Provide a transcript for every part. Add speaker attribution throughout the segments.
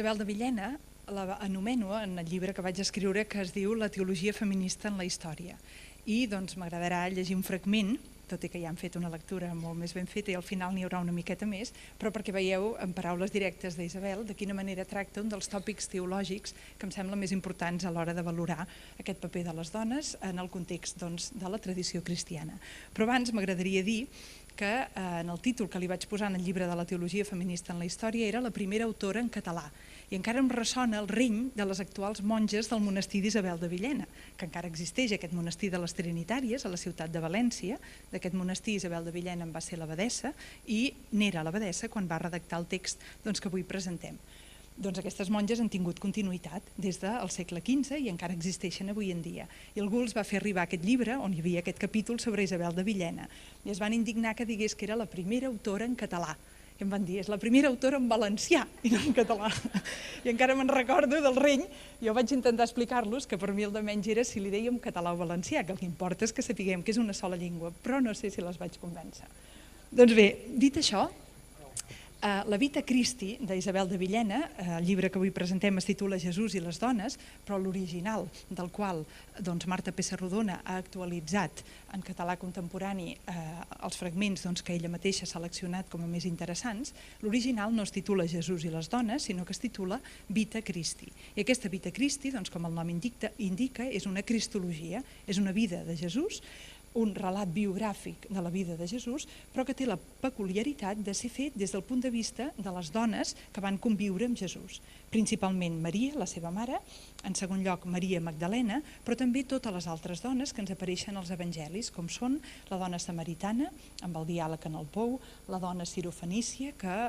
Speaker 1: Isabel de Villena l'anomeno en el llibre que vaig escriure que es diu La teologia feminista en la història. I doncs m'agradarà llegir un fragment, tot i que ja han fet una lectura molt més ben feta i al final n'hi haurà una miqueta més, però perquè veieu en paraules directes d'Isabel de quina manera tracta un dels tòpics teològics que em sembla més importants a l'hora de valorar aquest paper de les dones en el context de la tradició cristiana. Però abans m'agradaria dir que en el títol que li vaig posar en el llibre de la teologia feminista en la història era la primera autora en català i encara em ressona el reny de les actuals monges del monestir d'Isabel de Villena, que encara existeix aquest monestir de les Trinitàries a la ciutat de València. D'aquest monestir Isabel de Villena en va ser l'abadessa i n'era l'abadessa quan va redactar el text que avui presentem. Doncs aquestes monges han tingut continuïtat des del segle XV i encara existeixen avui en dia. I algú els va fer arribar aquest llibre on hi havia aquest capítol sobre Isabel de Villena i es van indignar que digués que era la primera autora en català. I em van dir, és la primera autora en valencià i no en català. I encara me'n recordo del reny, jo vaig intentar explicar-los que per mi el de menys era si li dèiem català o valencià, que el que importa és que sapiguem que és una sola llengua, però no sé si les vaig convèncer. Doncs bé, dit això, la Vita Christi d'Isabel de Villena, el llibre que avui presentem es titula Jesús i les dones, però l'original del qual Marta Pessarrodona ha actualitzat en català contemporani els fragments que ella mateixa ha seleccionat com a més interessants, l'original no es titula Jesús i les dones, sinó que es titula Vita Christi. I aquesta Vita Christi, com el nom indica, és una cristologia, és una vida de Jesús, un relat biogràfic de la vida de Jesús, però que té la peculiaritat de ser fet des del punt de vista de les dones que van conviure amb Jesús. Principalment Maria, la seva mare, en segon lloc Maria Magdalena, però també totes les altres dones que ens apareixen als evangelis, com són la dona samaritana, amb el diàleg en el pou, la dona sirofenícia, que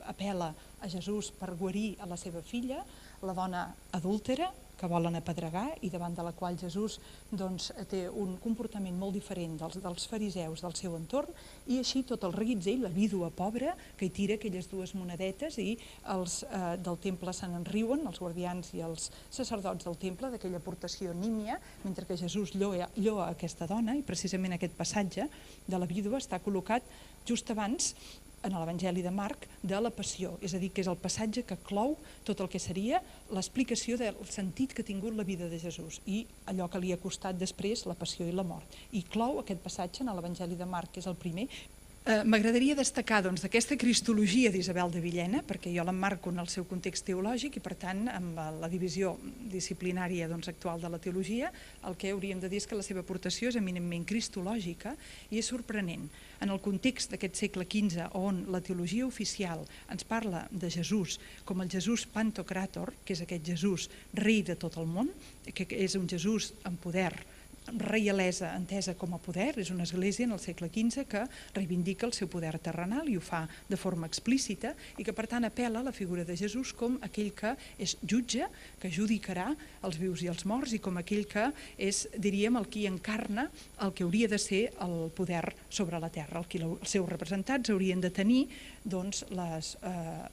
Speaker 1: apel·la a Jesús per guarir a la seva filla, la dona adúltera, que volen apedregar i davant de la qual Jesús té un comportament molt diferent dels fariseus del seu entorn, i així tot el reguitzell, la vídua pobra que hi tira aquelles dues monedetes i els del temple se n'enriuen, els guardians i els sacerdots del temple, d'aquella aportació nímia, mentre que Jesús lloa aquesta dona, i precisament aquest passatge de la vídua està col·locat just abans en l'Evangeli de Marc, de la passió, és a dir, que és el passatge que clou tot el que seria l'explicació del sentit que ha tingut la vida de Jesús i allò que li ha costat després la passió i la mort. I clou aquest passatge en l'Evangeli de Marc, que és el primer. M'agradaria destacar d'aquesta cristologia d'Isabel de Villena, perquè jo l'emmarco en el seu context teològic i per tant amb la divisió disciplinària actual de la teologia, el que hauríem de dir és que la seva aportació és eminentment cristològica i és sorprenent. En el context d'aquest segle XV, on la teologia oficial ens parla de Jesús com el Jesús Pantocràtor, que és aquest Jesús rei de tot el món, que és un Jesús en poder, reialesa entesa com a poder, és una església en el segle XV que reivindica el seu poder terrenal i ho fa de forma explícita i que per tant apel·la a la figura de Jesús com aquell que és jutge, que judicarà els vius i els morts i com aquell que és, diríem, el qui encarna el que hauria de ser el poder sobre la terra, el qui els seus representats haurien de tenir les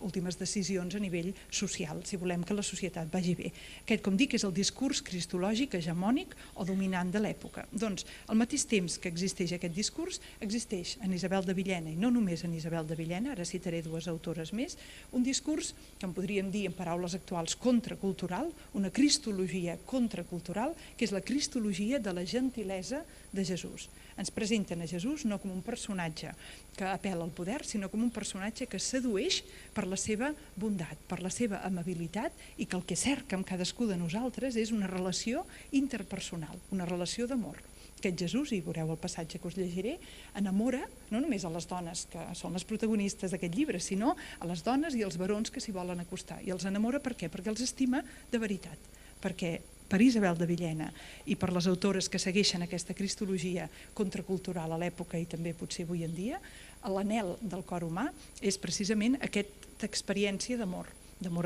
Speaker 1: últimes decisions a nivell social, si volem que la societat vagi bé. Aquest, com dic, és el discurs cristològic hegemònic o dominant de l'època. Doncs, al mateix temps que existeix aquest discurs, existeix en Isabel de Villena, i no només en Isabel de Villena, ara citaré dues autores més, un discurs que en podríem dir en paraules actuals contracultural, una cristologia contracultural, que és la cristologia de la gentilesa de Jesús. Ens presenten a Jesús no com un personatge que apel·la al poder, sinó com un personatge que sedueix per la seva bondat, per la seva amabilitat i que el que cerca amb cadascú de nosaltres és una relació interpersonal, una relació d'amor. Aquest Jesús, i veureu el passatge que us llegiré, enamora no només a les dones que són les protagonistes d'aquest llibre, sinó a les dones i als barons que s'hi volen acostar. I els enamora per què? Perquè els estima de veritat, perquè per Isabel de Villena i per les autores que segueixen aquesta cristologia contracultural a l'època i també potser avui en dia, l'anhel del cor humà és precisament aquesta experiència d'amor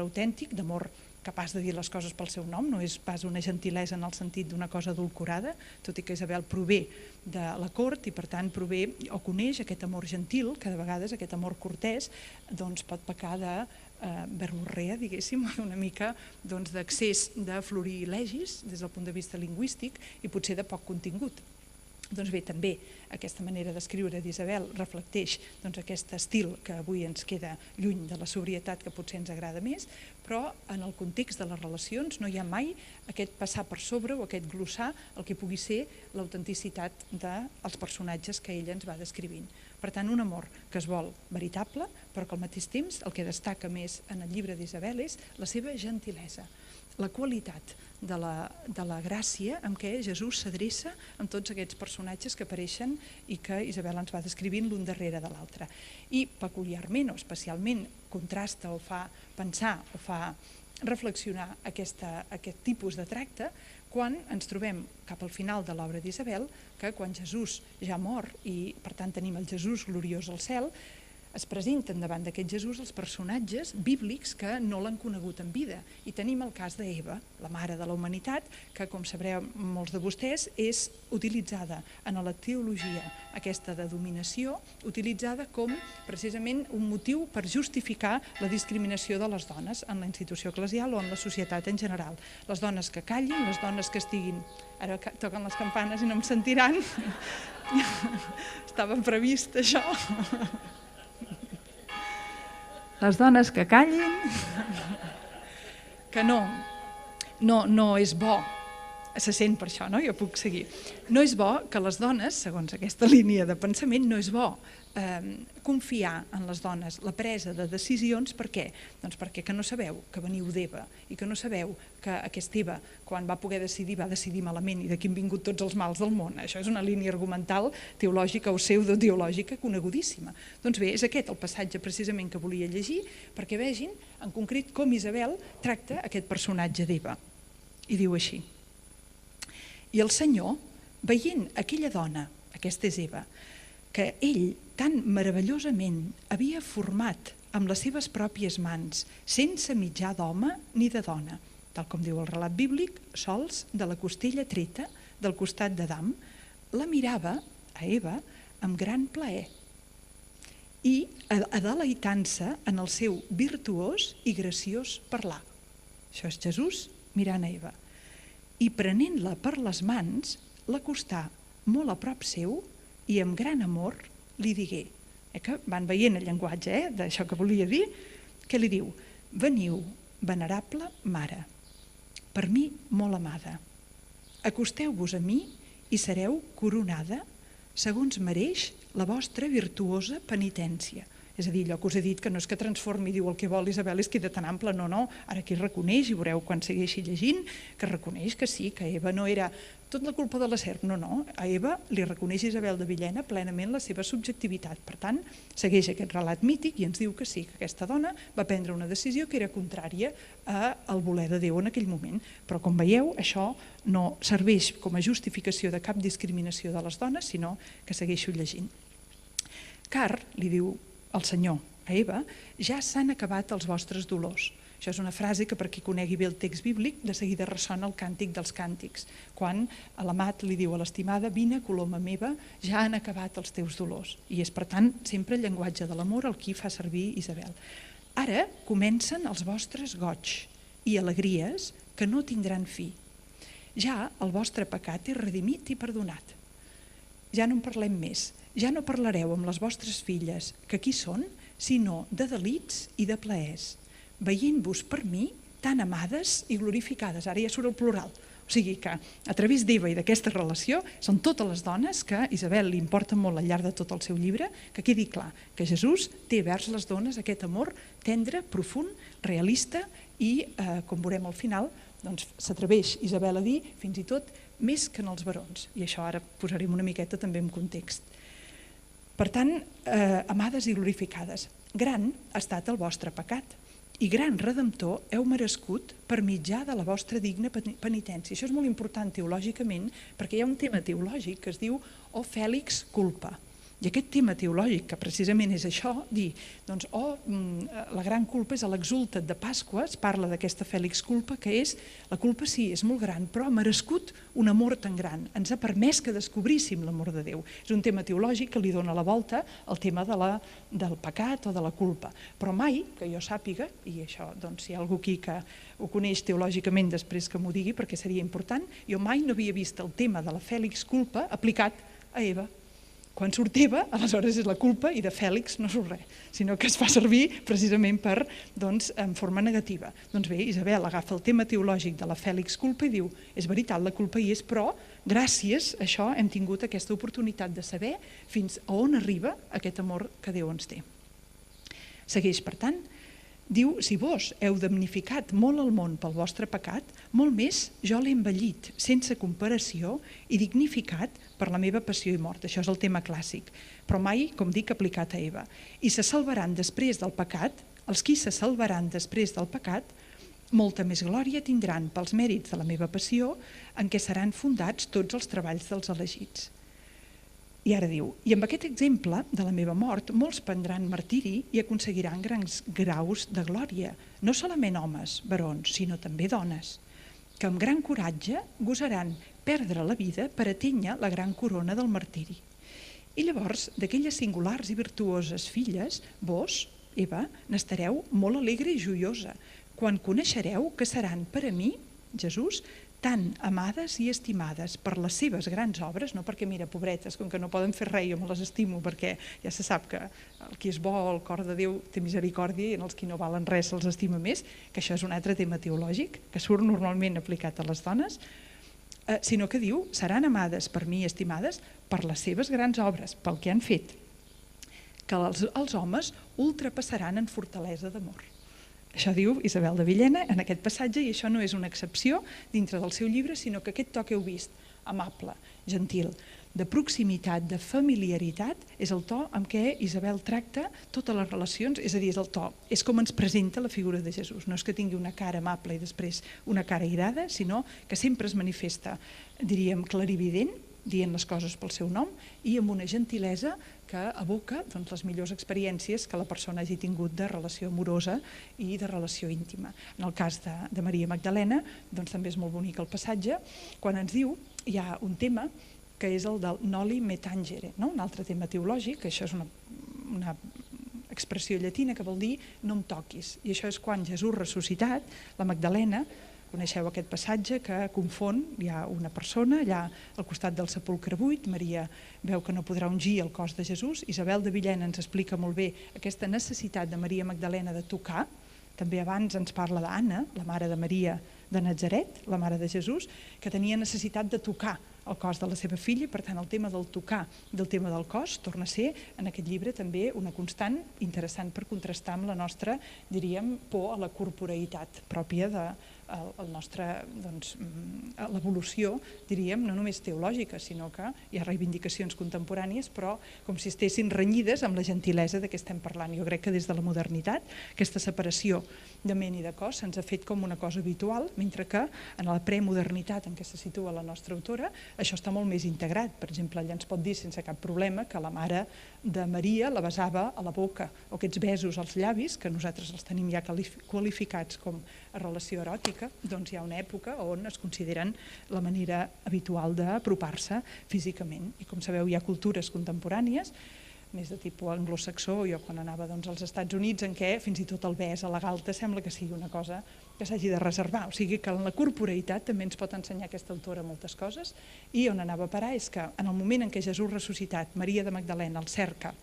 Speaker 1: autèntic, d'amor capaç de dir les coses pel seu nom, no és pas una gentilesa en el sentit d'una cosa adulcorada, tot i que Isabel prové de la cort i per tant prové o coneix aquest amor gentil, que de vegades aquest amor cortès pot pecar de verborrea, diguéssim, una mica d'accés de florilegis des del punt de vista lingüístic i potser de poc contingut. Doncs bé, també aquesta manera d'escriure d'Isabel reflecteix aquest estil que avui ens queda lluny de la sobrietat que potser ens agrada més, però en el context de les relacions no hi ha mai aquest passar per sobre o aquest glossar el que pugui ser l'autenticitat dels personatges que ella ens va descrivint. Per tant, un amor que es vol veritable, però que al mateix temps el que destaca més en el llibre d'Isabel és la seva gentilesa, la qualitat de la gràcia amb què Jesús s'adreça amb tots aquests personatges que apareixen i que Isabel ens va descrivint l'un darrere de l'altre. I peculiarment o especialment contrasta o fa pensar o fa reflexionar aquest tipus de tracte quan ens trobem cap al final de l'obra d'Isabel que quan Jesús ja mor i per tant tenim el Jesús gloriós al cel, es presenten davant d'aquest Jesús els personatges bíblics que no l'han conegut en vida. I tenim el cas d'Eva, la mare de la humanitat, que, com sabreu molts de vostès, és utilitzada en la teologia aquesta de dominació, utilitzada com precisament un motiu per justificar la discriminació de les dones en la institució eclesial o en la societat en general. Les dones que callin, les dones que estiguin... Ara toquen les campanes i no em sentiran. Estava previst això. Les dones que callin, que no és bo, se sent per això, no? Jo puc seguir. No és bo que les dones, segons aquesta línia de pensament, no és bo confiar en les dones la presa de decisions. Per què? Doncs perquè que no sabeu que veniu d'Eva i que no sabeu que aquesta Eva, quan va poder decidir, va decidir malament i d'aquí han vingut tots els mals del món. Això és una línia argumental teològica o pseudoteològica conegudíssima. Doncs bé, és aquest el passatge precisament que volia llegir perquè vegin en concret com Isabel tracta aquest personatge d'Eva. I diu així: I el Senyor, veient aquella dona, aquesta és Eva, que ell tan meravellosament havia format amb les seves pròpies mans, sense mitjà d'home ni de dona, tal com diu el relat bíblic, sols de la costella treta del costat d'Adam, la mirava, a Eva, amb gran plaer i adeleitant-se en el seu virtuós i graciós parlar. Això és Jesús mirant a Eva. I prenent-la per les mans, l'acostà molt a prop seu i amb gran amor li digué, que van veient el llenguatge d'això que volia dir, que li diu: veniu, venerable mare, per mi molt amada, acosteu-vos a mi i sereu coronada segons mereix la vostra virtuosa penitència. És a dir, allò que us he dit, que no és que transformi, diu el que vol Isabel és queda tan ample, no, ara aquí reconeix, i veureu quan segueixi llegint, que reconeix que sí, que Eva no era tot la culpa de la serp, no, a Eva li reconeix Isabel de Villena plenament la seva subjectivitat. Per tant, segueix aquest relat mític i ens diu que sí, que aquesta dona va prendre una decisió que era contrària al voler de Déu en aquell moment. Però com veieu, això no serveix com a justificació de cap discriminació de les dones, sinó que segueixo llegint. Car, li diu el Senyor a Eva, ja s'han acabat els vostres dolors. Això és una frase que per qui conegui bé el text bíblic de seguida ressona el càntic dels càntics, quan l'amat li diu a l'estimada: vine, coloma meva, ja han acabat els teus dolors. I és per tant sempre el llenguatge de l'amor el qui fa servir Isabel. Ara comencen els vostres goig i alegries que no tindran fi. Ja el vostre pecat és redimit i perdonat. Ja no en parlem més. Ja no parlareu amb les vostres filles, que aquí són, sinó de delits i de plaers, veient-vos per mi tan amades i glorificades. Ara ja surt el plural. O sigui que a través d'Eva i d'aquesta relació són totes les dones que a Isabel li importa molt al llarg de tot el seu llibre, que quedi clar que Jesús té vers les dones aquest amor tendre, profund, realista i, com veurem al final, s'atreveix Isabel a dir fins i tot més que en els barons. I això ara posarem una miqueta també en context. Per tant, amades i glorificades, gran ha estat el vostre pecat i gran redemptor heu merescut per mitjà de la vostra digna penitència. Això és molt important teològicament perquè hi ha un tema teològic que es diu o fèlix culpa. I aquest tema teològic, que precisament és això, dir, doncs, la gran culpa és l'exultat de Pasqua, es parla d'aquesta fèlix culpa, que és, la culpa sí, és molt gran, però ha merescut un amor tan gran, ens ha permès que descobríssim l'amor de Déu. És un tema teològic que li dona la volta al tema del pecat o de la culpa. Però mai, que jo sàpiga, i això, doncs, si hi ha algú aquí que ho coneix teològicament després que m'ho digui, perquè seria important, jo mai no havia vist el tema de la fèlix culpa aplicat a Eva. Quan surt Eva, aleshores és la culpa i de Fèlix no surt res, sinó que es fa servir precisament per, en forma negativa. Doncs bé, Isabel agafa el tema teològic de la Fèlix culpa i diu, és veritat, la culpa hi és, però gràcies a això hem tingut aquesta oportunitat de saber fins a on arriba aquest amor que Déu ens té. Segueix, per tant, diu, si vos heu damnificat molt el món pel vostre pecat, molt més jo l'he embellit, sense comparació, i dignificat per la meva passió i mort. Això és el tema clàssic, però mai, com dic, aplicat a Eva. I se salvaran després del pecat, els qui se salvaran després del pecat, molta més glòria tindran pels mèrits de la meva passió, en què seran fundats tots els treballs dels elegits. I ara diu, i amb aquest exemple de la meva mort, molts prendran martiri i aconseguiran grans graus de glòria, no solament homes, barons, sinó també dones, que amb gran coratge gosaran perdre la vida per atènyer la gran corona del martiri. I llavors, d'aquelles singulars i virtuoses filles, vos, Eva, n'estareu molt alegre i joiosa, quan coneixereu que seran per a mi, Jesús, tan amades i estimades per les seves grans obres, no perquè, mira, pobretes, com que no poden fer res, jo me les estimo, perquè ja se sap que el qui és bo, el cor de Déu té misericòrdia i en els qui no valen res se'ls estima més, que això és un altre tema teològic, que surt normalment aplicat a les dones, sinó que diu, seran amades per mi i estimades per les seves grans obres, pel que han fet, que els homes ultrapassaran en fortalesa d'amor. Això diu Isabel de Villena en aquest passatge i això no és una excepció dintre del seu llibre, sinó que aquest to que heu vist, amable, gentil, de proximitat, de familiaritat, és el to amb què Isabel tracta totes les relacions, és a dir, és el to, és com ens presenta la figura de Jesús. No és que tingui una cara amable i després una cara irada, sinó que sempre es manifesta, diríem, clarivident, dient les coses pel seu nom i amb una gentilesa que evoca les millors experiències que la persona hagi tingut de relació amorosa i de relació íntima. En el cas de Maria Magdalena, també és molt bonic el passatge, quan ens diu, hi ha un tema que és el del noli me tangere, un altre tema teològic, això és una expressió llatina que vol dir no em toquis, i això és quan Jesús ressuscitat, la Magdalena, coneixeu aquest passatge que confon, hi ha una persona allà al costat del sepulcre buit, Maria veu que no podrà ungir el cos de Jesús, Isabel de Villena ens explica molt bé aquesta necessitat de Maria Magdalena de tocar, també abans ens parla d'Anna, la mare de Maria de Natzaret, la mare de Jesús, que tenia necessitat de tocar el cos de la seva filla, per tant el tema del tocar i el tema del cos torna a ser en aquest llibre també una constant interessant per contrastar amb la nostra, diríem, por a la corporeïtat pròpia de l'evolució, diríem, no només teològica, sinó que hi ha reivindicacions contemporànies, però com si estessin renyides amb la gentilesa de què estem parlant. Jo crec que des de la modernitat aquesta separació de ment i de cos se'ns ha fet com una cosa habitual, mentre que en la premodernitat en què se situa la nostra autora això està molt més integrat. Per exemple, ella ens pot dir sense cap problema que la mare de Maria la besava a la boca, o aquests besos als llavis, que nosaltres els tenim ja qualificats com a relació eròtica, doncs hi ha una època on es consideren la manera habitual d'apropar-se físicament. I com sabeu, hi ha cultures contemporànies, més de tipus anglosaxó, jo quan anava als Estats Units, en què fins i tot el bes a la galta sembla que sigui una cosa que s'hagi de reservar. O sigui que en la corporeïtat també ens pot ensenyar aquesta autora moltes coses, i on anava a parar és que en el moment en què Jesús ressuscitat, Maria de Magdalena el cerca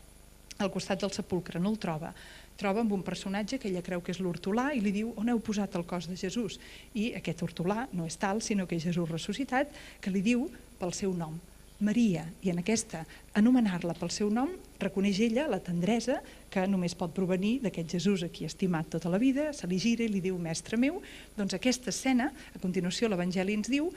Speaker 1: al costat del sepulcre, no el troba amb un personatge que ella creu que és l'hortolà i li diu on heu posat el cos de Jesús, i aquest hortolà no és tal, sinó que és Jesús ressuscitat, que li diu pel seu nom, Maria, i en aquesta anomenar-la pel seu nom reconeix ella la tendresa que només pot provenir d'aquest Jesús a qui ha estimat tota la vida, se li gira i li diu mestre meu. Doncs aquesta escena, a continuació l'Evangeli ens diu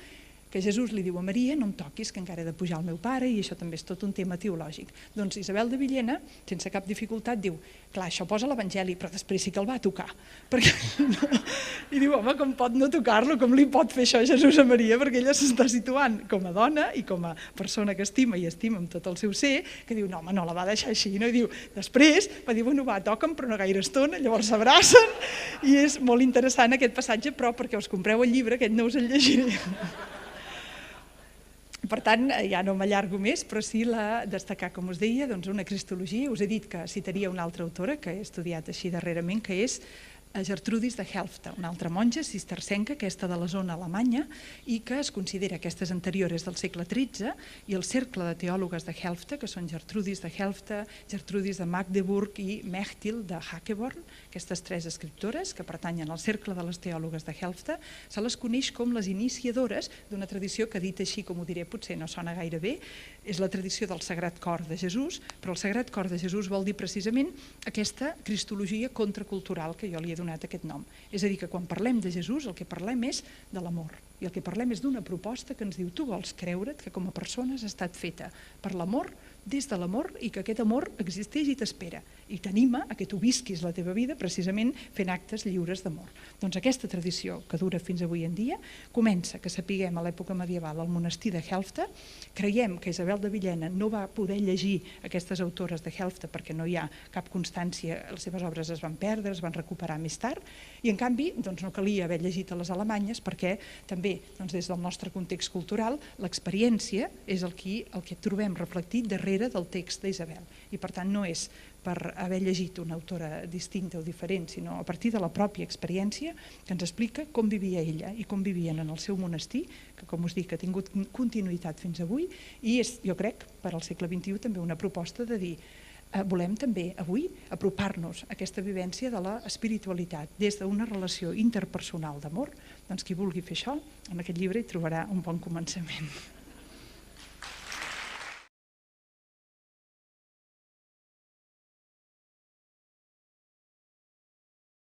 Speaker 1: que Jesús li diu a Maria no em toquis que encara he de pujar al meu pare, i això també és tot un tema teològic. Doncs Isabel de Villena, sense cap dificultat, diu clar, això posa l'Evangeli, però després sí que el va tocar. I diu, home, com pot no tocar-lo, com li pot fer això a Jesús a Maria, perquè ella s'està situant com a dona i com a persona que estima i estima amb tot el seu ser, que diu, no, home, no la va deixar així. I diu, després va dir, bueno, va, toca'm, però no gaire estona, llavors s'abracen, i és molt interessant aquest passatge, però perquè us compreu el llibre, aquest no us el llegiré. Per tant, ja no m'allargo més, però sí destacar, com us deia, una cristologia. Us he dit que citaria una altra autora que he estudiat així darrerament, que és Gertrudis de Helfta, una altra monja cistercenca, aquesta de la zona alemanya, i que es considera aquestes anteriores del segle XIII, i el cercle de teòlogues de Helfta, que són Gertrudis de Helfta, Gertrudis de Magdeburg i Mechtil de Hackeborn, aquestes tres escriptores que pertanyen al cercle de les teòlogues de Helfta, se les coneix com les iniciadores d'una tradició que, dit així, com ho diré, potser no sona gaire bé, és la tradició del Sagrat Cor de Jesús, però el Sagrat Cor de Jesús vol dir precisament aquesta cristologia contracultural que jo li he donat aquest nom. És a dir, que quan parlem de Jesús el que parlem és de l'amor, i el que parlem és d'una proposta que ens diu: tu vols creure't que com a persona has estat feta per l'amor, des de l'amor, i que aquest amor existeix i t'espera, i t'anima a que tu visquis la teva vida precisament fent actes lliures d'amor. Doncs aquesta tradició, que dura fins avui en dia, comença, que sapiguem, a l'època medieval al monestir de Helfta. Creiem que Isabel de Villena no va poder llegir aquestes autores de Helfta perquè no hi ha cap constància, les seves obres es van perdre, es van recuperar més tard, i en canvi doncs, no calia haver llegit a les alemanyes perquè també doncs, des del nostre context cultural l'experiència és el que trobem reflectit darrere del text d'Isabel, i per tant no és per haver llegit una autora distinta o diferent, sinó a partir de la pròpia experiència que ens explica com vivia ella i com vivien en el seu monestir, que com us dic ha tingut continuïtat fins avui, i és, jo crec, per al segle XXI també una proposta de dir volem també avui apropar-nos a aquesta vivència de l'espiritualitat des d'una relació interpersonal d'amor. Doncs qui vulgui fer això, en aquest llibre hi trobarà un bon començament.